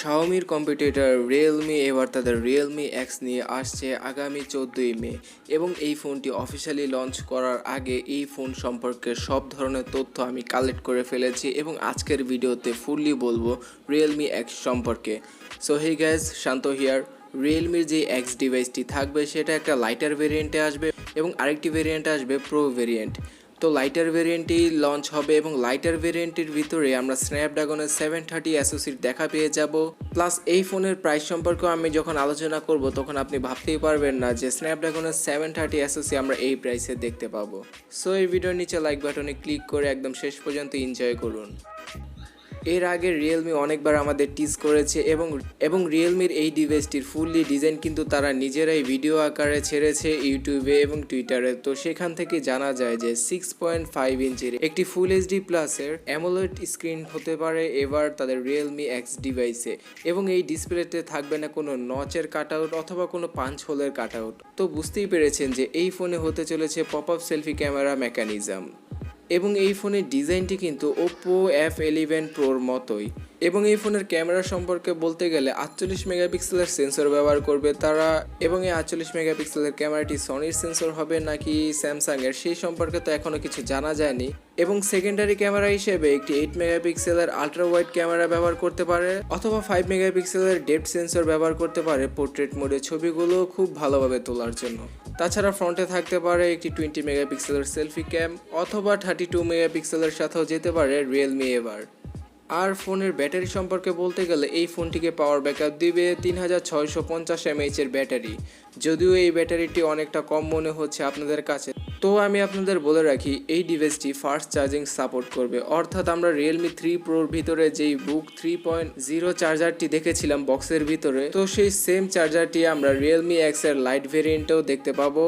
শাওমির competitor Realme এবার তাদের Realme x নিয়ে আসছে আগামী 14ই মে এবং এই ফোনটি অফিসিয়ালি লঞ্চ করার আগে এই ফোন সম্পর্কে সব ধরনের তথ্য আমি কালেক্ট করে ফেলেছি এবং আজকের ভিডিওতে ফুললি বলবো রিয়েলমি এক্স সম্পর্কে। So hey guys, Shanto here. রিয়েলমির যে এক্স ডিভাইসটি থাকবে সেটা একটা লাইটার ভেরিয়েন্টে আসবে এবং আরেকটি ভেরিয়েন্ট আসবে প্রো ভেরিয়েন্ট। তো লাইটার ভেরিয়েন্টটি লঞ্চ হবে এবং লাইটার ভেরিয়েন্টের ভিতরে আমরা স্ন্যাপড্রাগনের 730 অ্যাসোসিয়েট দেখা পেয়ে যাব। প্লাস এই ফোনের প্রাইস সম্পর্কেও আমি যখন আলোচনা করব তখন আপনি ভাবতেই পারবেন না যে স্ন্যাপড্রাগনের 730 অ্যাসোসিয়েট আমরা এই প্রাইসে দেখতে পাবো। সো এই ভিডিওর নিচে লাইক বাটনে ক্লিক করে একদম শেষ পর্যন্ত এনজয় করুন। এর আগে রিয়েলমি অনেকবার আমাদের টিজ করেছে এবং রিয়েলমির এই ডিভাইসটির ফুললি ডিজাইন কিন্তু তারা নিজেরাই ভিডিও আকারে ছেড়েছে ইউটিউবে এবং টুইটারে। তো সেখান থেকে জানা যায় যে 6.5 ইঞ্চির একটি ফুল এইচডি প্লাসের অ্যামোলেড স্ক্রিন হতে পারে এবার তাদের রিয়েলমি এক্স ডিভাইসে এবং এই ডিসপ্লেতে থাকবে না কোনো নচের কাটআউট অথবা কোনো পাঞ্চ হোলের কাটআউট। তো বুঝতেই পেরেছেন যে এই ফোনে হতে চলেছে pop up selfie camera mechanism এবং এই ফোনের ডিজাইনটি কিন্তু Oppo F11 Proর মতোই এবং এই ফোনের ক্যামেরা সম্পর্কে বলতে গেলে 48 মেগাপিক্সেলের সেন্সর ব্যবহার করবে তারা এবং এই 48 মেগাপিক্সেলের ক্যামেরাটি সনির সেন্সর হবে নাকি স্যামসাংয়ের সেই সম্পর্কে তো এখনও কিছু জানা যায়নি। এবং সেকেন্ডারি ক্যামেরা হিসেবে একটি 8 মেগাপিক্সেলের আলট্রা ওয়াইড ক্যামেরা ব্যবহার করতে পারে অথবা 5 মেগাপিক্সেলের ডেপথ সেন্সর ব্যবহার করতে পারে পোর্ট্রেট মোডে ছবিগুলো খুব ভালোভাবে তোলার জন্য। তাছাড়া ফ্রন্টে থাকতে পারে একটি 20 মেগাপিক্সেলের সেলফি ক্যাম অথবা 32 মেগাপিক্সেলের সাথেও যেতে পারে রিয়েলমি এবার। আর ফোনের ব্যাটারি সম্পর্কে বলতে গেলে এই ফোনটিকে পাওয়ার ব্যাকআপ দিবে 3650 mAh এর ব্যাটারি, যদিও এই ব্যাটারিটি অনেকটা কম মনে হচ্ছে আপনাদের কাছে। তো আমি আপনাদের বলে রাখি এই ডিভাইসটি ফাস্ট চার্জিং সাপোর্ট করবে, অর্থাৎ আমরা রিয়েলমি 3 প্রোর ভিতরে যেই বুক 3.0 চার্জারটি দেখেছিলাম বক্সের ভিতরে, তো সেই সেম চার্জারটি আমরা রিয়েলমি এক্স এর লাইট ভেরিয়েন্টেও দেখতে পাবো।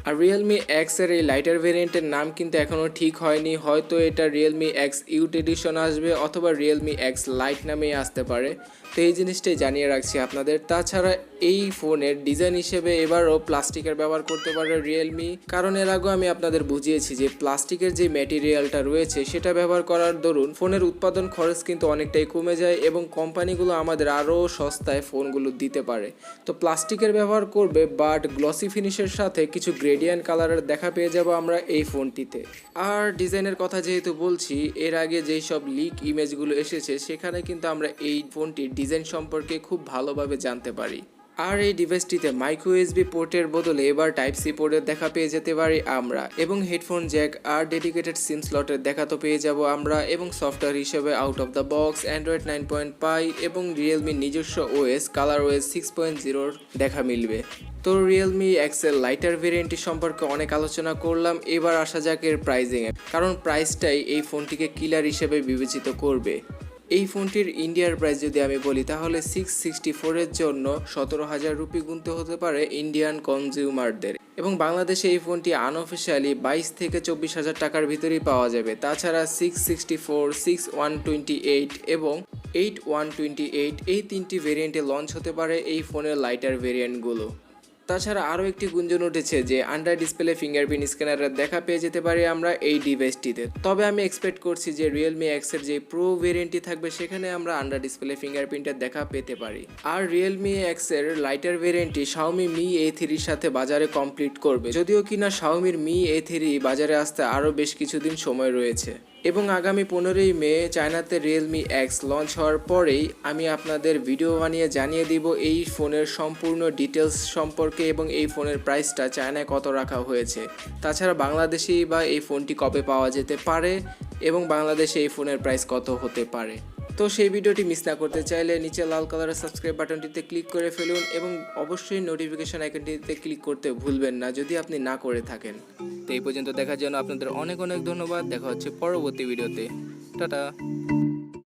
আর রিয়েলমি এক্স এর এই লাইটার ভেরিয়েন্টের নাম কিন্তু এখনও ঠিক হয়নি, হয়তো এটা রিয়েলমি এক্স ইউট এডিশন আসবে অথবা রিয়েলমি এক্স লাইট নামেই আসতে পারে। তো এই জিনিসটাই জানিয়ে রাখছি আপনাদের। তাছাড়া এই ফোনের ডিজাইন হিসেবে এবারও প্লাস্টিকের ব্যবহার করতে পারে রিয়েলমি, কারণ এর আগেও আমি আপনাদের বুঝিয়েছি যে প্লাস্টিকের যে ম্যাটেরিয়ালটা রয়েছে সেটা ব্যবহার করার দরুন ফোনের উৎপাদন খরচ কিন্তু অনেকটাই কমে যায় এবং কোম্পানিগুলো আমাদের আরও সস্তায় ফোনগুলো দিতে পারে। তো প্লাস্টিকের ব্যবহার করবে বাট গ্লসি ফিনিশের সাথে কিছু গ্রেডিয়েন্ট কালারের দেখা পেয়ে যাব আমরা এই ফোনটিতে। আর ডিজাইনের কথা যেহেতু বলছি, এর আগে যেই সব লিক ইমেজগুলো এসেছে সেখানে কিন্তু আমরা এই ফোনটির ডিজাইন সম্পর্কে খুব ভালোভাবে জানতে পারি। আর এই ডিভাইসটিতে মাইক্রো ইউএসবি পোর্টের বদলে এবার টাইপ সি পোর্টের দেখা পেয়ে যেতে পারি আমরা এবং হেডফোন জ্যাক আর ডেডিকেটেড সিম স্লটের দেখা তো পেয়ে যাব আমরা এবং সফটওয়্যার হিসেবে out of the box Android 9.5 এবং রিয়েলমির নিজস্ব ওএস কালার ওএস 6.0 দেখা মিলবে। তো রিয়েলমি এক্সেল লাইটার ভেরিয়েন্টটি সম্পর্কে অনেক আলোচনা করলাম, এবার আসা যাক এর প্রাইজিংয়ে, কারণ প্রাইসটাই এই ফোনটিকে কিলার হিসেবে বিবেচিত করবে। এই ফোনটির ইন্ডিয়ার প্রাইস যদি আমি বলি তাহলে 664 জন্য 17,000 রুপি গুনতে হতে পারে ইন্ডিয়ান কনজিউমারদের এবং বাংলাদেশে এই ফোনটি আনঅফিসিয়ালি 22 থেকে 24,000 টাকার ভিতরেই পাওয়া যাবে। তাছাড়া 664, 6128 এবং 8128 এই তিনটি ভেরিয়েন্টে লঞ্চ হতে পারে এই ফোনের লাইটার ভেরিয়েন্টগুলো। তাছাড়া আরও একটি গুঞ্জন উঠেছে যে আন্ডার ডিসপ্লে ফিঙ্গারপ্রিন্ট স্ক্যানারের দেখা পেয়ে যেতে পারি আমরা এই ডিভাইসটিতে। তবে আমি এক্সপেক্ট করছি যে রিয়েলমি এক্সের যে প্রো ভেরিয়েন্টটি থাকবে সেখানে আমরা আন্ডার ডিসপ্লে ফিঙ্গারপ্রিন্টের দেখা পেতে পারি। আর রিয়েলমি এক্সের লাইটার ভেরিয়েন্টটি Xiaomi Mi A3 এর সাথে বাজারে কমপ্লিট করবে, যদিও কিনা Xiaomi Mi A3 বাজারে আসতে আরও বেশ কিছুদিন সময় রয়েছে এবং আগামী 15ই মে চায়নাতে রিয়েলমি এক্স লঞ্চ হওয়ার পরেই আমি আপনাদের ভিডিও বানিয়ে জানিয়ে দিব এই ফোনের সম্পূর্ণ ডিটেলস সম্পর্কে এবং এই ফোনের প্রাইসটা চায়নায় কত রাখা হয়েছে। তাছাড়া বাংলাদেশেই বা এই ফোনটি কবে পাওয়া যেতে পারে এবং বাংলাদেশে এই ফোনের প্রাইস কত হতে পারে। তো সেই ভিডিওটি মিস না করতে চাইলে নিচে লাল কালারের সাবস্ক্রাইব বাটনটিতে ক্লিক করে ফেলুন এবং অবশ্যই নোটিফিকেশন আইকনটিতে ক্লিক করতে ভুলবেন না যদি আপনি না করে থাকেন। তো এই পর্যন্ত দেখার জন্য আপনাদের অনেক অনেক ধন্যবাদ। দেখা হচ্ছে পরবর্তী ভিডিওতে। টাটা।